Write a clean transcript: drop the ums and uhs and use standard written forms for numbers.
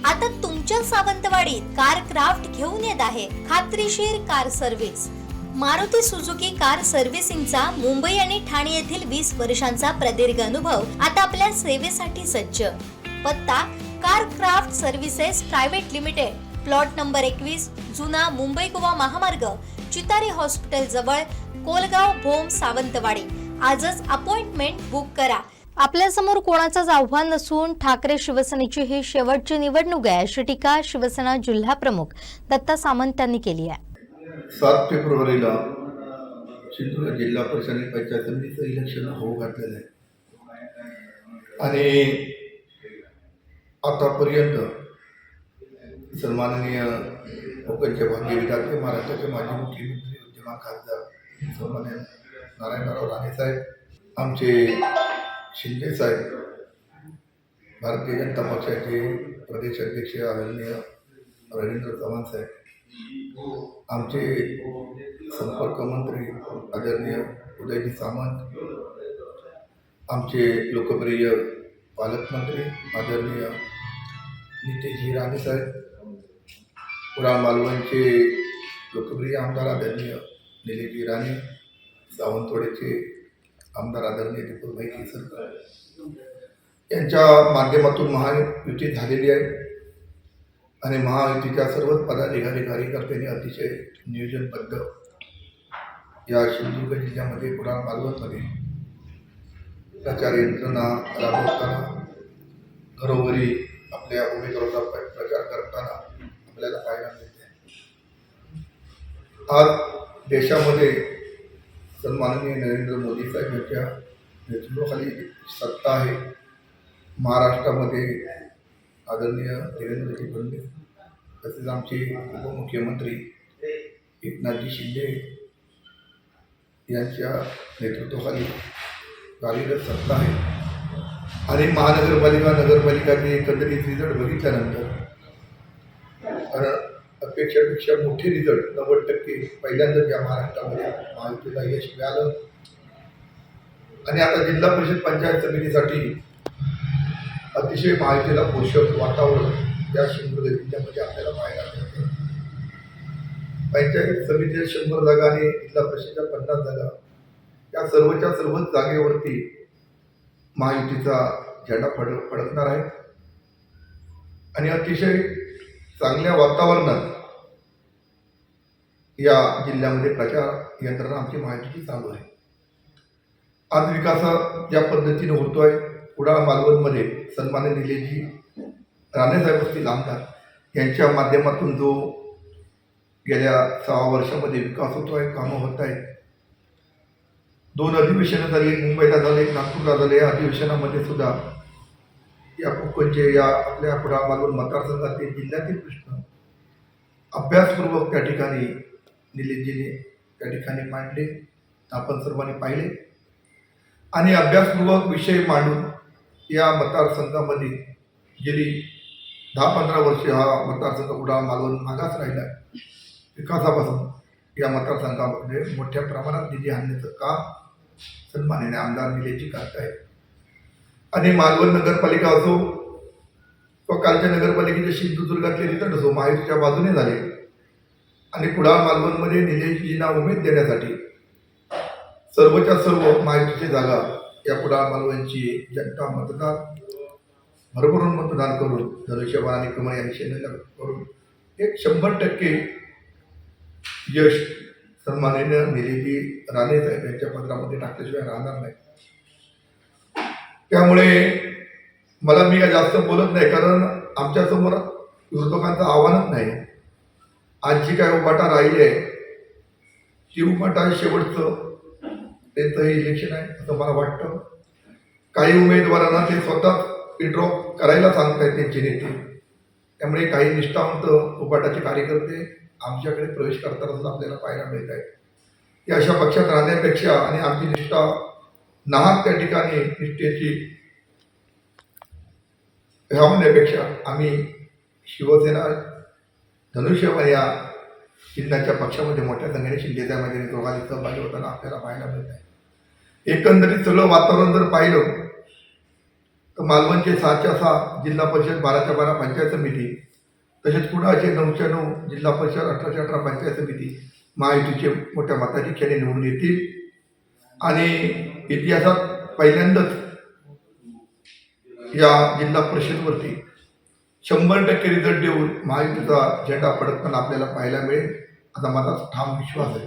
आता तुमच्या सावंतवाडीत car craft घेऊन येत आहे खात्रीशीर car service. Maruti Suzuki car सर्व्हिसिंगचा मुंबई आणि ठाणे येथील 20 वर्षांचा प्रदीर्घ अनुभव आता आपल्या सेवेसाठी सज्ज। पत्ता car craft services private limited, plot number 21, जुना मुंबई गोवा महामार्ग, चितारी हॉस्पिटल जवळ, कोलगाव भोम, सावंतवाडी। आजच अपॉइंटमेंट बुक करा। आपल्या समोर कोणाचाच आव्हान नसून ठाकरे शिवसेनेची ही शेवटची निवडणूक आहे, अशी टीका शिवसेना जिल्हा प्रमुख दत्ता सामंत यांनी केली आहे। 7 फेब्रुवारीला सिंधुदुर्ग जिल्हा परिषद आणि पंचायत समितीचं इलेक्शन होऊ घातलेलं आहे आणि आतापर्यंत सन्माननीय कोकणचे भाग्य विधाते, महाराष्ट्राचे माजी मुख्यमंत्री, विद्यमान खासदार सन्माननीय नारायणराव राणे साहेब, आमचे शिंदे साहेब, भारतीय जनता पक्षाचे प्रदेश अध्यक्ष आदरणीय रवींद्र चव्हाण साहेब, आमचे संपर्क मंत्री आदरणीय उदयजी सामंत, आमचे लोकप्रिय पालकमंत्री आदरणीय नितेशजी राणे साहेब, कुडाळ मालवणचे लोकप्रिय आमदार आदरणीय निलेशजी राणे, सावंतवाडीचे आमदार आदरणीय दीपकभाई केसरकर यांच्या माध्यमातून महायुती झालेली आहे आणि महायुतीच्या सर्वच पदाधिकारी कार्यकर्त्यांनी अतिशय नियोजनबद्ध या सिंधुदुर्ग जिल्ह्यामध्ये, कुडाळ मालवणमध्ये प्रचार यंत्रणा राबवताना, घरोघरी आपल्या उमेदवाराचा प्रचार करताना आपल्याला पाहायला मिळते। आज देशामध्ये सन्माननीय नरेंद्र मोदी साहेब यांच्या नेतृत्वाखाली सत्ता आहे। महाराष्ट्रामध्ये आदरणीय देवेंद्रजी फडणवीस तसेच आमचे उपमुख्यमंत्री एकनाथजी शिंदे यांच्या नेतृत्वाखाली कार्यरत सत्ता आहे आणि महानगरपालिका, नगरपालिकाचे एकंदरीत रिझल्ट बघितल्यानंतर अपेक्षापेक्षा मोठे रिझल्ट 90% पहिल्यांदाच या महाराष्ट्रामध्ये महायुतीला यश मिळालं आणि आता जिल्हा परिषद पंचायत समितीसाठी अतिशय महायुतीला पोषक वातावरण या सिंधुदुर्ग जिल्ह्यामध्ये आपल्याला पाहायला मिळतं। पंचायत समितीच्या 100 जागा आणि जिल्हा परिषदेच्या 50 जागा या सर्वच्या सर्वच जागेवरती महायुतीचा झेंडा फडकणार आहे आणि अतिशय चांगल्या वातावरणात या जिल्ह्यामध्ये प्रचार यंत्रणा आमची महायुतीची चालू आहे। आज विकास ज्या पद्धतीने होतोय, कुडाळ मालवणमध्ये सन्माननीय निलेशजी राणे साहेब असतील आमदार, यांच्या माध्यमातून जो गेल्या 6 वर्षामध्ये विकास होतोय, कामं होत आहेत। 2 अधिवेशनं झाली, एक मुंबईला झालं, एक नागपूरला झालं। या अधिवेशनामध्ये सुद्धा या कोकणचे, या आपल्या कुडाळ मालवण मतदारसंघातील जिल्ह्यातील प्रश्न अभ्यासपूर्वक त्या ठिकाणी निलेशजीने त्या ठिकाणी मांडले, आपण सर्वांनी पाहिले आणि अभ्यासपूर्वक विषय मांडून या मतदारसंघामध्ये गेली 10-15 वर्षे हा मतदारसंघ कुडाळ मालवण मागास राहिला आहे। विकासापासून या मतदारसंघामध्ये मोठ्या प्रमाणात निधी आणण्याचं काम सन्माननीय आमदार निलेशजी करत आहेत आणि मालवण नगरपालिका असो व कालच्या नगरपालिकेच्या सिंधुदुर्गातले रिझल्ट असो महायुतीच्या बाजूने झाले आणि कुडाळ मालवणमध्ये निलेशजींना उमेद देण्यासाठी सर्वच्या सर्व महायुतीची जागा या कुडाळ मालवणची जनता मतदार भरभरून मतदान करून धनुष्यबाण आणि कमळ या निशाणीला करून एक 100% यश सन्माननीय निलेशजी राणे साहेब यांच्या पदरामध्ये टाकल्याशिवाय राहणार नाही। त्यामुळे मी काय जास्त बोलत नाही, कारण आमच्यासमोर विरोधकांचं आव्हानच नाही। आज जी काय उभाटा राहिली आहे ती उभाटा शेवटचं त्यांचं हे इलेक्शन आहे असं मला वाटतं। काही उमेदवारांना ते स्वतः विड्रॉ करायला सांगतायत त्यांचे नेते, त्यामुळे काही निष्ठावंत उभाटाचे कार्यकर्ते आमच्याकडे प्रवेश करताना सुद्धा आपल्याला पाहायला मिळत आहेत की अशा पक्षात राहण्यापेक्षा आणि आमची निष्ठा नाहक त्या ठिकाणी निष्ठेची राहण्यापेक्षा आम्ही शिवसेना धनुष्यबाण या चिन्हाच्या पक्षामध्ये मोठ्या संख्येने शिंदेसाहेबांच्या दोघांनी सहभागी होताना आपल्याला पाहायला मिळत आहे। एकंदरीत सगळं वातावरण जर पाहिलं तर मालवणचे 6च्या 6 जिल्हा परिषद, 12च्या 12 पंचायत समिती, तसेच कुडाळचे 9च्या 9 जिल्हा परिषद, 18च्या 18 पंचायत समिती महायुतीचे मोठ्या मताधिक्याने निवडून येतील आणि इतिहासात पहिल्यांदाच या जिल्हा परिषदवरती 100% रिझल्ट देऊन महायुतीचा झेंडा फडकताना आपल्याला पाहायला मिळेल असा माझा ठाम विश्वास आहे.